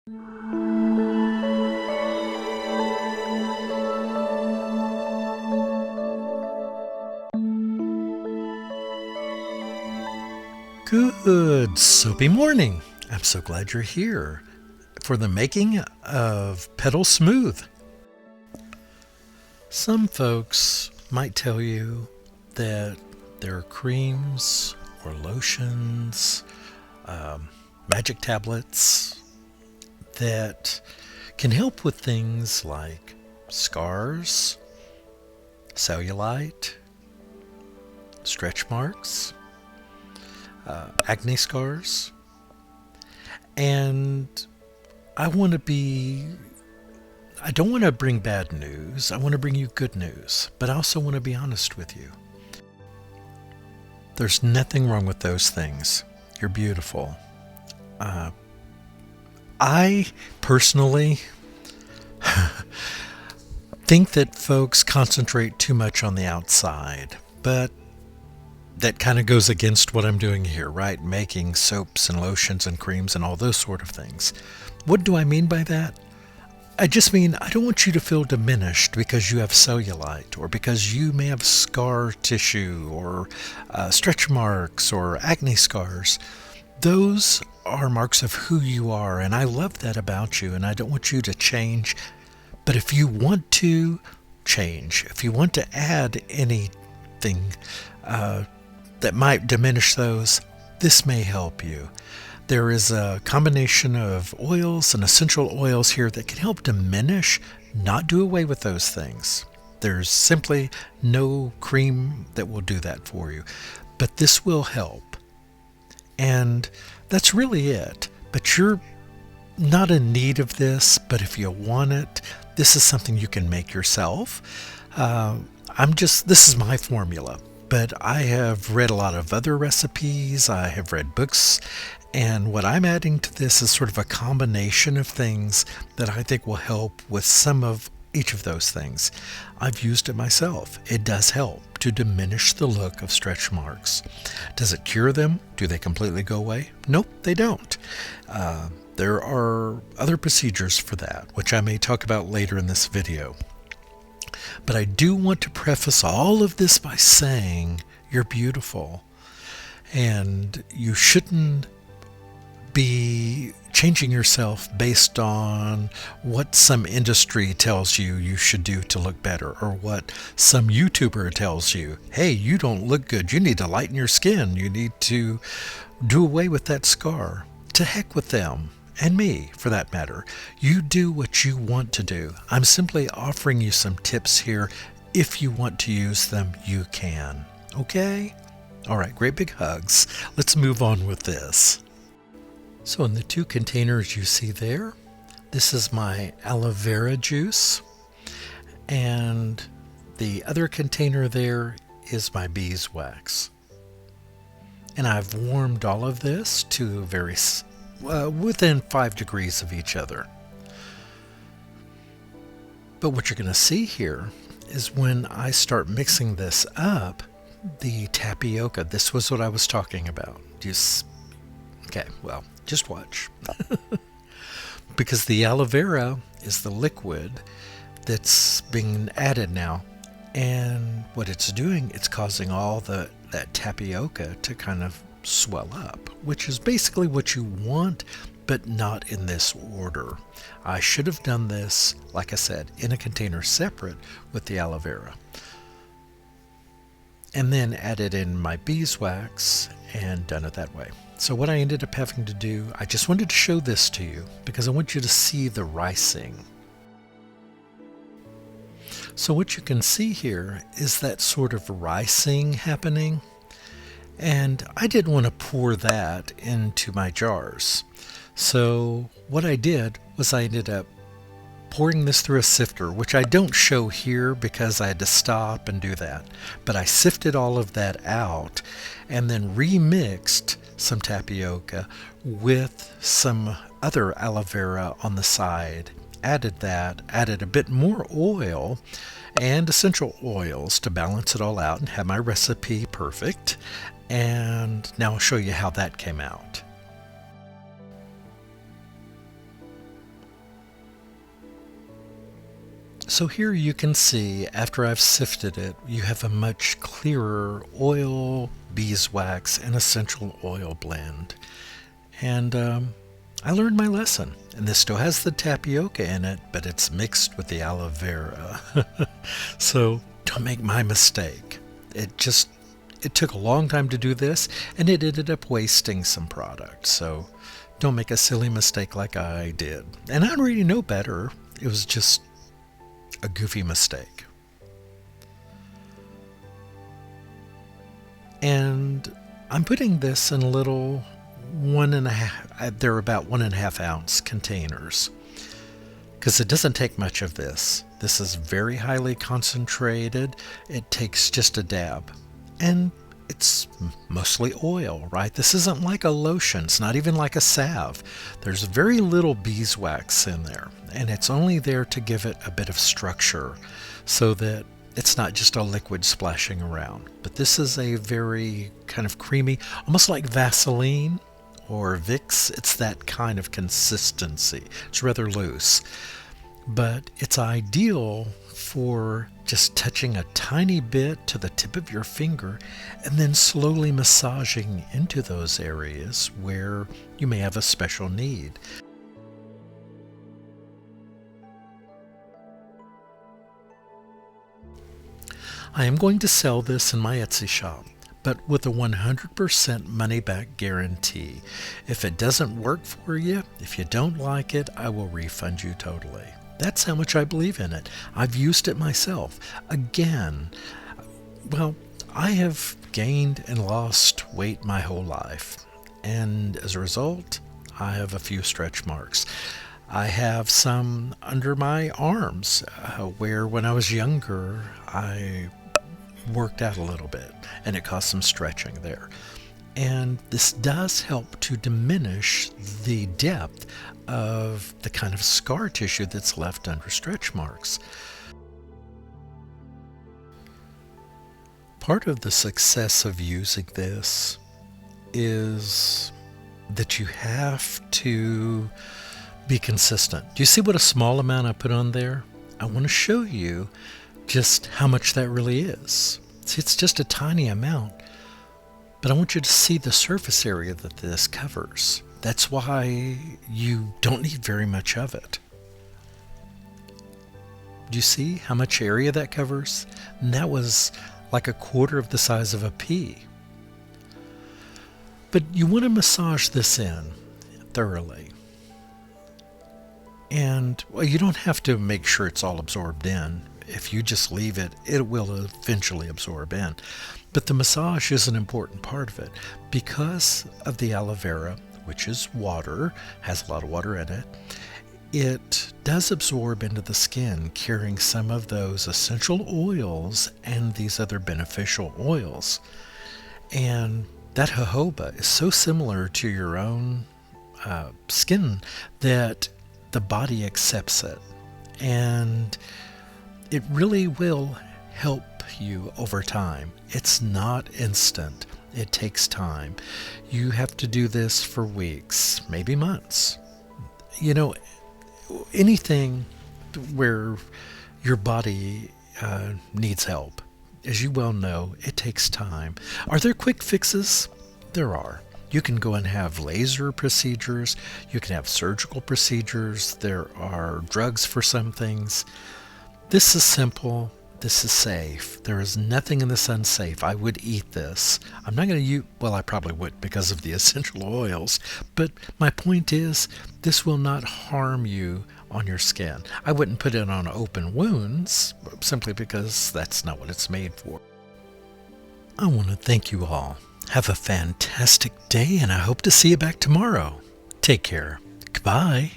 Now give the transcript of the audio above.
Good soapy morning. I'm so glad you're here for the making of Petal Smooth. Some folks might tell you that there are creams or lotions, magic tablets that can help with things like scars, cellulite, stretch marks, acne scars. And I don't want to bring bad news. I want to bring you good news, but I also want to be honest with you. There's nothing wrong with those things. You're beautiful. I personally think that folks concentrate too much on the outside, but that kind of goes against what I'm doing here, right? Making soaps and lotions and creams and all those sort of things. What do I mean by that? I just mean I don't want you to feel diminished because you have cellulite or because you may have scar tissue or stretch marks or acne scars. Those are marks of who you are, and I love that about you, and I don't want you to change. But if you want to change, if you want to add anything that might diminish those, this may help you. There is a combination of oils and essential oils here that can help diminish, not do away with those things. There's simply no cream that will do that for you, but this will help. And that's really it. But you're not in need of this, but if you want it, this is something you can make yourself. This is my formula. But I have read a lot of other recipes, I have read books, and what I'm adding to this is sort of a combination of things that I think will help with some of each of those things. I've used it myself. It does help to diminish the look of stretch marks. Does it cure them? Do they completely go away? Nope, they don't. There are other procedures for that, which I may talk about later in this video. But I do want to preface all of this by saying you're beautiful, and you shouldn't be changing yourself based on what some industry tells you should do to look better, or what some YouTuber tells you. Hey, you don't look good. You need to lighten your skin. You need to do away with that scar. To heck with them. And me, for that matter. You do what you want to do. I'm simply offering you some tips here. If you want to use them, you can. Okay? All right, great big hugs. Let's move on with this. So in the two containers you see there, this is my aloe vera juice. And the other container there is my beeswax. And I've warmed all of this to within 5 degrees of each other. But what you're going to see here is when I start mixing this up, the tapioca, this was what I was talking about. Just watch. Because the aloe vera is the liquid that's being added now. And what it's doing, it's causing all that tapioca to kind of swell up, which is basically what you want, but not in this order. I should have done this, like I said, in a container separate with the aloe vera, and then added in my beeswax and done it that way. So what I ended up having to do, I just wanted to show this to you because I want you to see the ricing. So what you can see here is that sort of ricing happening. And I didn't want to pour that into my jars. So what I did was I ended up pouring this through a sifter, which I don't show here because I had to stop and do that. But I sifted all of that out and then remixed some tapioca with some other aloe vera on the side. Added a bit more oil and essential oils to balance it all out and have my recipe perfect. And now I'll show you how that came out. So here you can see, after I've sifted it, you have a much clearer oil, beeswax, and essential oil blend. And I learned my lesson. And this still has the tapioca in it, but it's mixed with the aloe vera. So don't make my mistake. It took a long time to do this, and it ended up wasting some product. So don't make a silly mistake like I did. And I already know better. It was just a goofy mistake. And I'm putting this in little 1.5, they're about 1.5 ounce containers, because it doesn't take much of this. This is very highly concentrated. It takes just a dab, and it's mostly oil, right? This isn't like a lotion. It's not even like a salve. There's very little beeswax in there, and it's only there to give it a bit of structure so that it's not just a liquid splashing around. But this is a very kind of creamy, almost like Vaseline or Vicks. It's that kind of consistency. It's rather loose, but it's ideal for just touching a tiny bit to the tip of your finger and then slowly massaging into those areas where you may have a special need. I am going to sell this in my Etsy shop, but with a 100% money-back guarantee. If it doesn't work for you, if you don't like it, I will refund you totally. That's how much I believe in it. I've used it myself. Again, well, I have gained and lost weight my whole life, and as a result, I have a few stretch marks. I have some under my arms where when I was younger, I worked out a little bit, and it caused some stretching there. And this does help to diminish the depth of the kind of scar tissue that's left under stretch marks. Part of the success of using this is that you have to be consistent. Do you see what a small amount I put on there? I want to show you just how much that really is. See, it's just a tiny amount, but I want you to see the surface area that this covers. That's why you don't need very much of it. Do you see how much area that covers? And that was like a quarter of the size of a pea. But you want to massage this in thoroughly. And well, you don't have to make sure it's all absorbed in. If you just leave it, it will eventually absorb in. But the massage is an important part of it because of the aloe vera, which is water, has a lot of water in it. It does absorb into the skin, carrying some of those essential oils and these other beneficial oils. And that jojoba is so similar to your own skin that the body accepts it. And it really will help you over time. It's not instant. It takes time. You have to do this for weeks, maybe months. You know, anything where your body needs help, as you well know, it takes time. Are there quick fixes? There are. You can go and have laser procedures. You can have surgical procedures. There are drugs for some things. This is simple. This is safe. There is nothing in this unsafe. I would eat this. I'm not going to use, well, I probably would because of the essential oils, but my point is this will not harm you on your skin. I wouldn't put it on open wounds simply because that's not what it's made for. I want to thank you all. Have a fantastic day, and I hope to see you back tomorrow. Take care. Goodbye.